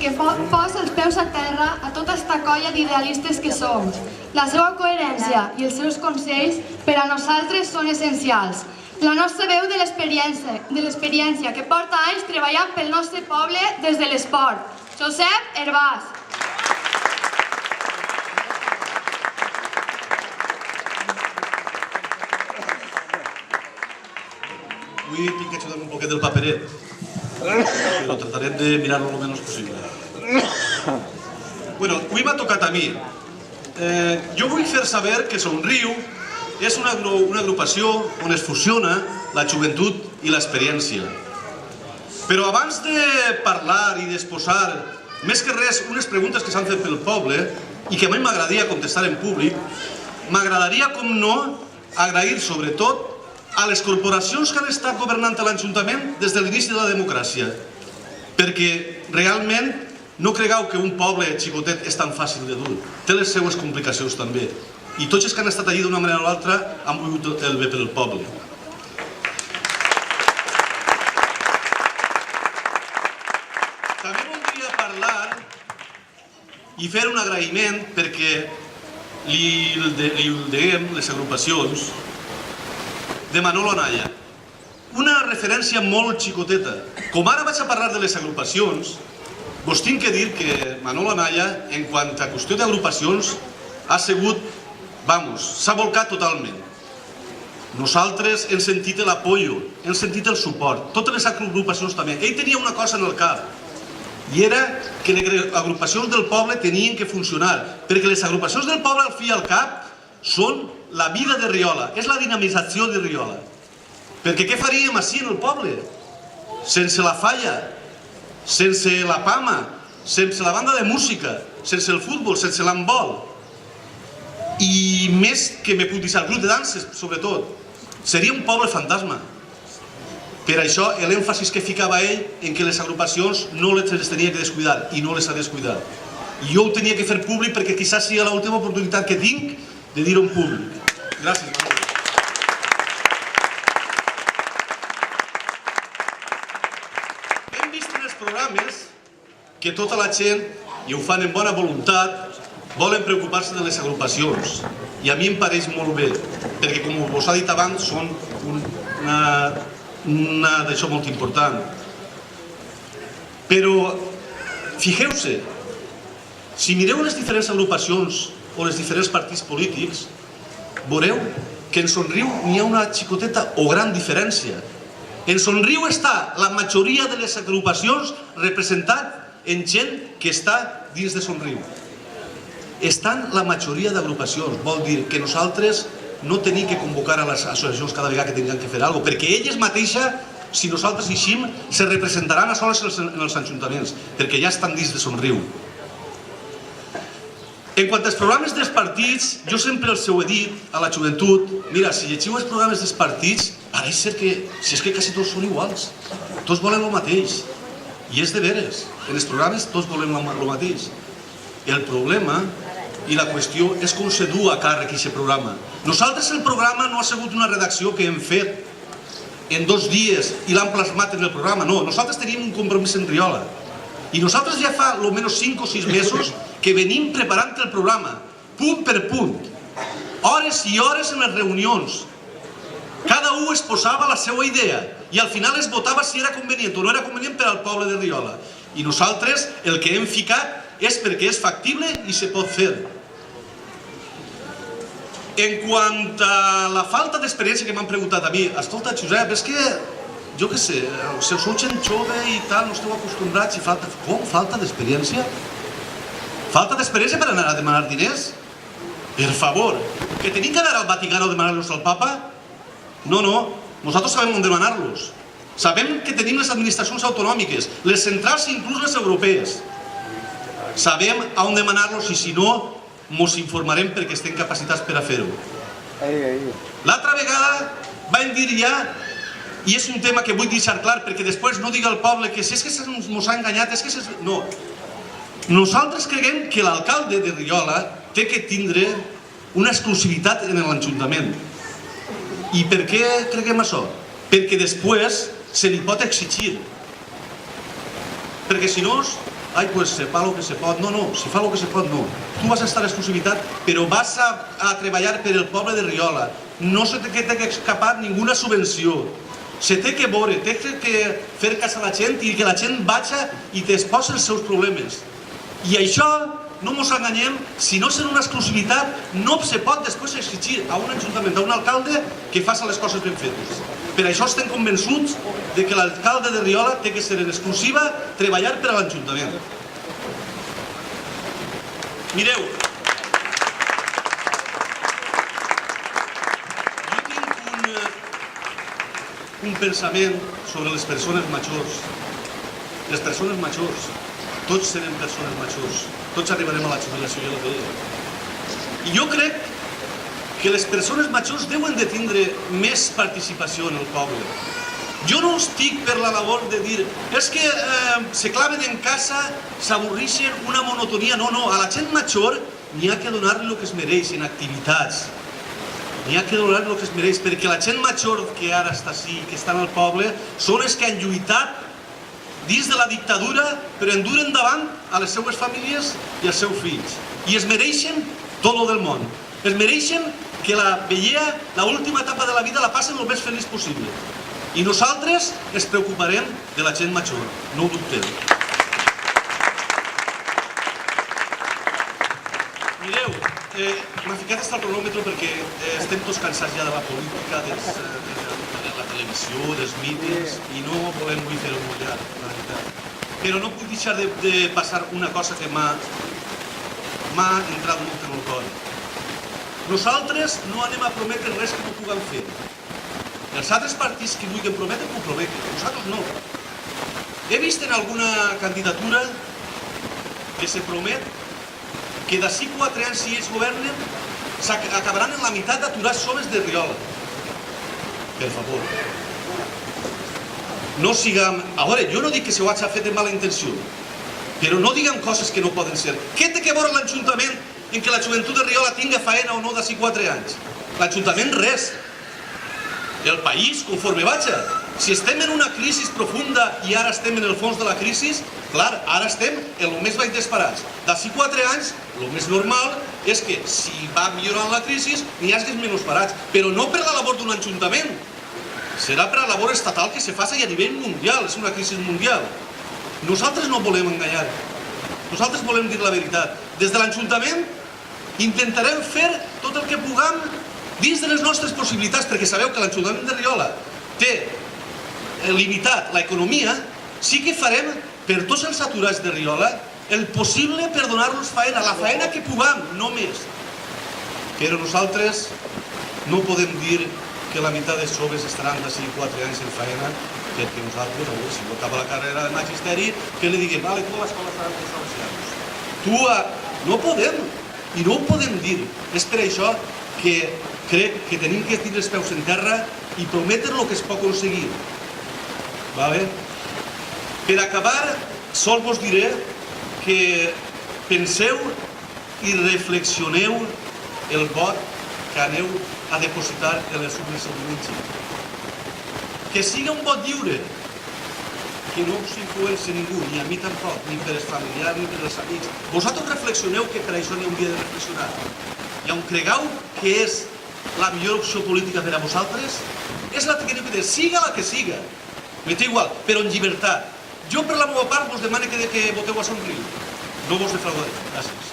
que posa els peus a terra a tota esta colla d'idealistes que som. La seva coherència i els seus consells per a nosaltres són essencials. La nostra veu de l'experiència que porta anys treballant pel nostre poble des de l'esport. Josep Herbàs. Avui tinc que ajudar un poquet del paperet, però tratarem de mirar-lo el menys possible. Bueno, avui m'ha tocat a mi. Jo vull fer saber que Somriu és una agrupació on es fusiona la joventut i l'experiència. Però abans de parlar i d'exposar, més que res, unes preguntes que s'han fet pel poble i que a mi m'agradaria contestar en públic, m'agradaria, com no, agrair sobretot a les corporacions que han estat governant a l'Ajuntament des de l'inici de la democràcia. Perquè realment no cregueu que un poble xicotet és tan fàcil de dur. Té les seues complicacions també. I tots els que han estat allí d'una manera o l'altra han volgut el bé pel poble. També voldria parlar i fer un agraïment perquè li deguem les agrupacions de Manolo Anaya. Una referència molt xicoteta. Com ara vaig a parlar de les agrupacions, vos tinc que dir que Manolo Anaya, en quant a qüestió d'agrupacions, ha sigut, s'ha volcat totalment. Nosaltres hem sentit l'apoyo, hem sentit el suport, totes les agrupacions també. Ell tenia una cosa en el cap, i era que les agrupacions del poble tenien que funcionar, perquè les agrupacions del poble al fi i al cap són la vida de Riola, és la dinamització de Riola. Perquè què faríem així en el poble? Sense la falla, sense la pama, sense la banda de música, sense el futbol, sense l'handbol. I més que me puc dir, el grup de danses, sobretot. Seria un poble fantasma. Per això l'èmfasis que ficava ell en que les agrupacions no les tenia que descuidar, i no les ha descuidat. I jo ho tenia que fer públic perquè quizás sigui l'última oportunitat que tinc de dir-ho en públic. Gràcies, Manolo. Hem vist en els programes que tota la gent, i ho fan en bona voluntat, volen preocupar-se de les agrupacions. I a mi em pareix molt bé, perquè com us ha dit abans, són una d'això molt important. Però, fixeu-se, si mireu les diferents agrupacions o els diferents partits polítics, veureu que en Somriu n'hi ha una xicoteta o gran diferència. En Somriu està la majoria de les agrupacions representat en gent que està dins de Somriu. Estan la majoria d'agrupacions, vol dir que nosaltres no tenim que convocar a les associacions cada vegada que tinguem que fer alguna cosa, perquè elles mateixes, si nosaltres eixim, se representaran a soles en els ajuntaments, perquè ja estan dins de Somriu. En quant als programes dels partits, jo sempre els he dit a la joventut, mira, si llegiu els programes dels partits, pareix ser que, si és que quasi tots són iguals, tots volen el mateix, i és de veres, en els programes tots volen el mateix. El problema i la qüestió és com se du a càrrec aquest programa. Nosaltres el programa no ha sigut una redacció que hem fet en 2 dies i l'han plasmat en el programa, no, nosaltres tenim un compromís en Riola. I nosaltres ja fa almenys 5 o 6 mesos que venim preparant el programa, punt per punt, hores i hores en les reunions. Cada un exposava la seva idea i al final es votava si era convenient o no era convenient per al poble de Riola. I nosaltres el que hem ficat és perquè és factible i se pot fer. En quant a la falta d'experiència que m'han preguntat a mi, escolta, Josep, és que jo què sé, si sou gent jove i tal, no esteu acostumbrats i falta... Com? Falta d'experiència? Falta d'experiència per anar a demanar diners? Per favor, que tenim que anar al Vaticano a demanar-los al papa? No, nosaltres sabem on demanar-los. Sabem que tenim les administracions autonòmiques, les centrals i inclús les europees. Sabem on demanar-los i si no, ens informarem perquè estem capacitats per a fer-ho. L'altra vegada vam dir ja, i és un tema que vull deixar clar perquè després no digui al poble que si és que ens ha enganyat, és que... No. Nosaltres creiem que l'alcalde de Riola té que tindre una exclusivitat en l'Ajuntament. I per què creiem això? Perquè després se li pot exigir. Perquè si no, ai, pues se fa lo que se pot. No, no, se fa lo que se pot, no. Tu vas a estar a exclusivitat, però vas a treballar per el poble de Riola. No se té que escapar ninguna subvenció. Se té que veure, té que fer cas a la gent i que la gent vagi i t'exposi els seus problemes. I això, no ens enganyem, si no és en una exclusivitat, no se pot després exigir a un ajuntament, a un alcalde, que faci les coses ben fetes. Per això estem convençuts de que l'alcalde de Riola té que ser en exclusiva treballar per a l'Ajuntament. Mireu, jo tinc un pensament sobre les persones majors. Les persones majors, tots serem persones majors, tots arribarem a la jubilació, ja ho deia. I jo crec que les persones majors deuen de tindre més participació en el poble. Jo no estic per la labor de dir és que se claven en casa, s'avorreixen, una monotonia. No, no, a la gent major n'hi ha que donar-li el que es mereix en activitats. N'hi ha que donar-li el que es mereix, perquè la gent major que ara està així, que està al poble, són els que han lluitat dins de la dictadura per endur endavant a les seues famílies i als seus fills. I es mereixen tot el del món. Es mereixen que la vellea, l'última etapa de la vida, la passen el més feliç possible. I nosaltres ens preocuparem de la gent major, no ho dubtem. Mireu, m'ha ficat el cronòmetre perquè estem tots cansats ja de la política, de la televisió, dels mítings, i no volem avui fer-ho molt llarg, la veritat. Però no puc deixar de passar una cosa que m'ha entrat molt en el cor. Nosaltres no anem a prometre res que no puguem fer. Els altres partits que vulguin prometre, que ho prometen. Nosaltres no. He vist en alguna candidatura que se promet que d'ací 4 anys, si ells governen, acabaran en la meitat d'aturats joves de Riola. Per favor. No siguem... A veure, jo no dic que se ho hagi fet de mala intenció, però no diguem coses que no poden ser. Què té que veure l'Ajuntament en que la joventut de Riola tinga faena o no d'ací 4 anys? L'Ajuntament res. El país, conforme vaja. Si estem en una crisi profunda i ara estem en el fons de la crisi, clar, ara estem en el més baix disparats. D'ací 4 anys, el més normal és que si va millorant la crisi, n'hi hagi menys parats. Però no per la labor d'un ajuntament. Serà per la labor estatal que se faci a nivell mundial. És una crisi mundial. Nosaltres no volem enganyar. Nosaltres volem dir la veritat. Des de l'Ajuntament intentarem fer tot el que puguem dins de les nostres possibilitats, perquè sabeu que l'Ajuntament de Riola té limitat l'economia. Sí que farem per tots els aturats de Riola el possible per donar-los faena, la faena que puguem, no més. Però nosaltres no podem dir que la meitat dels joves estaran d'ací 4 anys en faena, perquè nosaltres, si no acaba la carrera de magisteri, que li diguem, vale, tu a l'escola faràs els salesians. Tu no podem, i no ho podem dir. És per això que crec que tenim que tenir els peus en terra i prometre el que es pot aconseguir. Per acabar, sol vos diré que penseu i reflexioneu el vot que aneu a depositar en les urnes el diumenge. Que sigui un vot lliure, que no us influenci ningú, ni a mi tampoc, ni per els familiars, ni per els amics. Vosaltres reflexioneu que per això n'hi hauria de reflexionar. I on cregueu que és la millor opció política per a vosaltres, és la que teniu que dir, siga la que siga. M'he igual, però en llibertat. Jo per la meva part vos demano que voteu a Somriu. No vos defraudaré. Gràcies.